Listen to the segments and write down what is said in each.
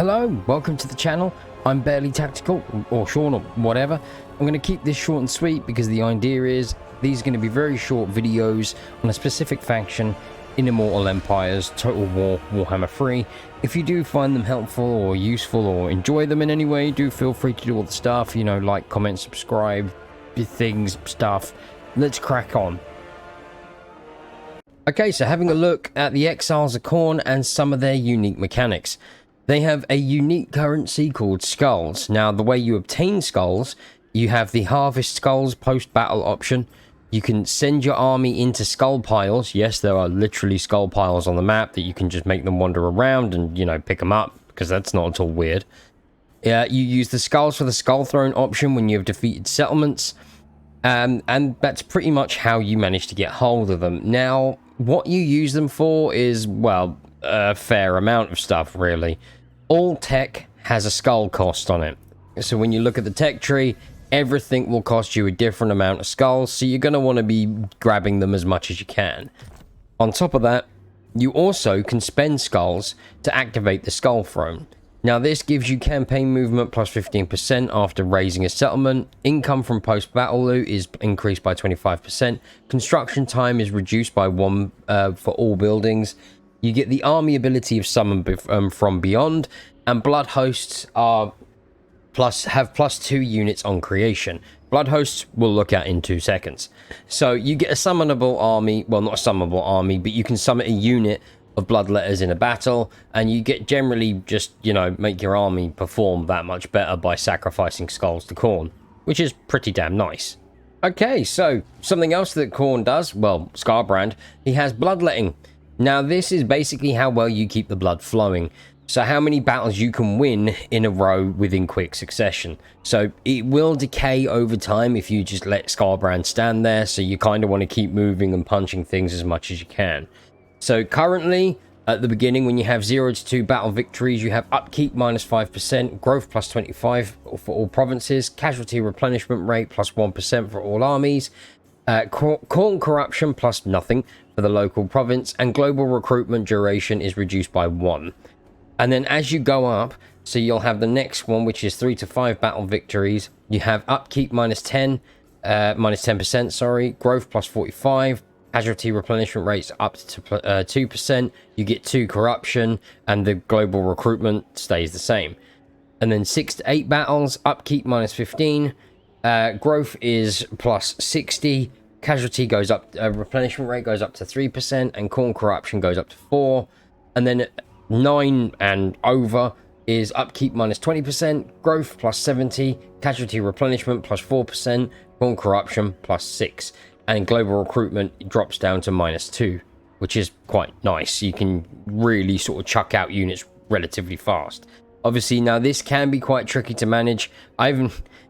Hello, welcome to the channel. I'm Barely Tactical, or Sean, or whatever. I'm going to keep this short and sweet because the idea is these are going to be very short videos on a specific faction in Immortal Empires, Total War, Warhammer 3. If you do find them helpful or useful or enjoy them in any way, do feel free to do all the stuff, you know, like, comment, subscribe, things, stuff. Let's crack on. Okay, so having a look at the Exiles of Khorne and some of their unique mechanics. They have a unique currency called skulls. Now, the way you obtain skulls, you have the harvest skulls post-battle option. You can send your army into skull piles. Yes, there are literally skull piles on the map that you can just make them wander around and, you know, pick them up, because that's not at all weird. You use the skulls for the skull throne option when you have defeated settlements. And that's pretty much how you manage to get hold of them. Now, what you use them for is, well, a fair amount of stuff, really. All tech has a skull cost on it. So when you look at the tech tree, everything will cost you a different amount of skulls, so you're going to want to be grabbing them as much as you can. On top of that, you also can spend skulls to activate the skull throne. Now, this gives you campaign movement plus 15% after raising a settlement. Income from post-battle loot is increased by 25%. Construction time is reduced by 1 for all buildings. You get the army ability of Summon from Beyond, and Blood Hosts have +2 units on creation. Blood Hosts we'll look at in 2 seconds. So you get a summonable army, well, not a summonable army, but you can summon a unit of Bloodletters in a battle, and you get generally just, you know, make your army perform that much better by sacrificing skulls to Khorne, which is pretty damn nice. Okay, so something else that Khorne does, well, Scarbrand, he has Bloodletting. Now, this is basically how well you keep the blood flowing. So how many battles you can win in a row within quick succession. So it will decay over time if you just let Scarbrand stand there, so you kind of want to keep moving and punching things as much as you can. So currently, at the beginning, when you have 0 to 2 battle victories, you have upkeep minus 5%, growth plus 25 for all provinces, casualty replenishment rate plus 1% for all armies, Khorne corruption plus nothing for the local province, and global recruitment duration is reduced by 1. And then as you go up, so you'll have the next one, which is 3 to 5 battle victories. You have upkeep minus 10%, sorry, growth plus 45, casualty replenishment rates up to 2%. You get 2 corruption, and the global recruitment stays the same. And then 6 to 8 battles, upkeep minus 15, growth is plus 60. Casualty goes up, replenishment rate goes up to 3%, and Khorne corruption goes up to 4. And then 9 and over is upkeep minus 20%, growth plus 70, casualty replenishment plus 4%, Khorne corruption plus 6, and global recruitment drops down to minus 2, which is quite nice. You can really sort of chuck out units relatively fast. Obviously, now this can be quite tricky to manage.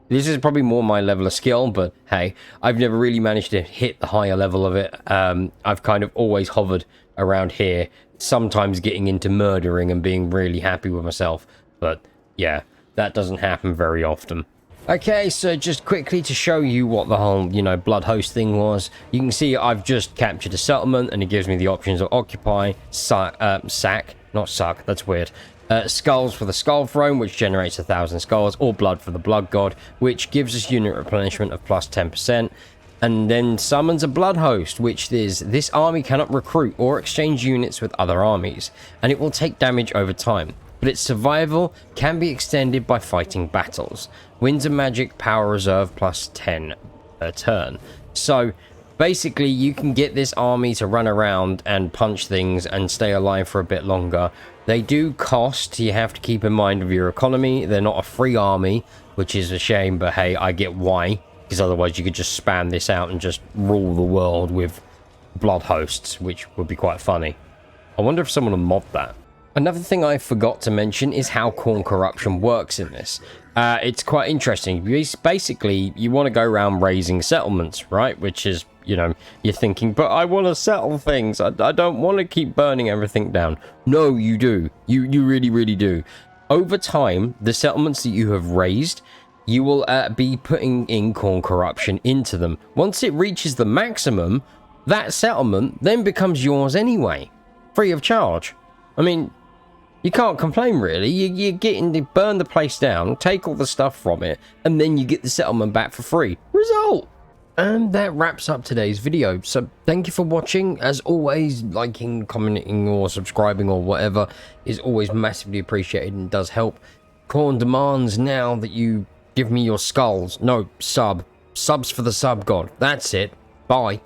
This is probably more my level of skill, but hey, I've never really managed to hit the higher level of it. I've kind of always hovered around here, sometimes getting into murdering and being really happy with myself. But yeah, that doesn't happen very often. Okay, so just quickly to show you what the whole, you know, Blood Host thing was. You can see I've just captured a settlement, and it gives me the options of occupy, sack, not suck, that's weird. Skulls for the Skull Throne, which generates 1,000 skulls, or Blood for the Blood God, which gives us unit replenishment of plus 10%, and then summons a Blood Host, which is this army cannot recruit or exchange units with other armies, and it will take damage over time, but its survival can be extended by fighting battles. Winds of Magic Power Reserve plus 10 per turn. So basically, you can get this army to run around and punch things and stay alive for a bit longer. They do cost, you have to keep in mind of your economy. They're not a free army, which is a shame, but hey, I get why. Because otherwise you could just spam this out and just rule the world with Blood Hosts, which would be quite funny. I wonder if someone will mod that. Another thing I forgot to mention is how Khorne corruption works in this. It's quite interesting. Basically, you want to go around raising settlements, right? Which is, you know, you're thinking, but I want to settle things. I don't want to keep burning everything down. No, you do. You really, really do. Over time, the settlements that you have raised, you will be putting in Khorne corruption into them. Once it reaches the maximum, that settlement then becomes yours anyway, free of charge. I mean, You can't complain, really. You're getting to burn the place down, take all the stuff from it, and then you get the settlement back for free. Result! And that wraps up today's video. So thank you for watching. As always, liking, commenting, or subscribing, or whatever is always massively appreciated and does help. Khorne demands now that you give me your skulls. No, subs for the sub god. That's it. Bye.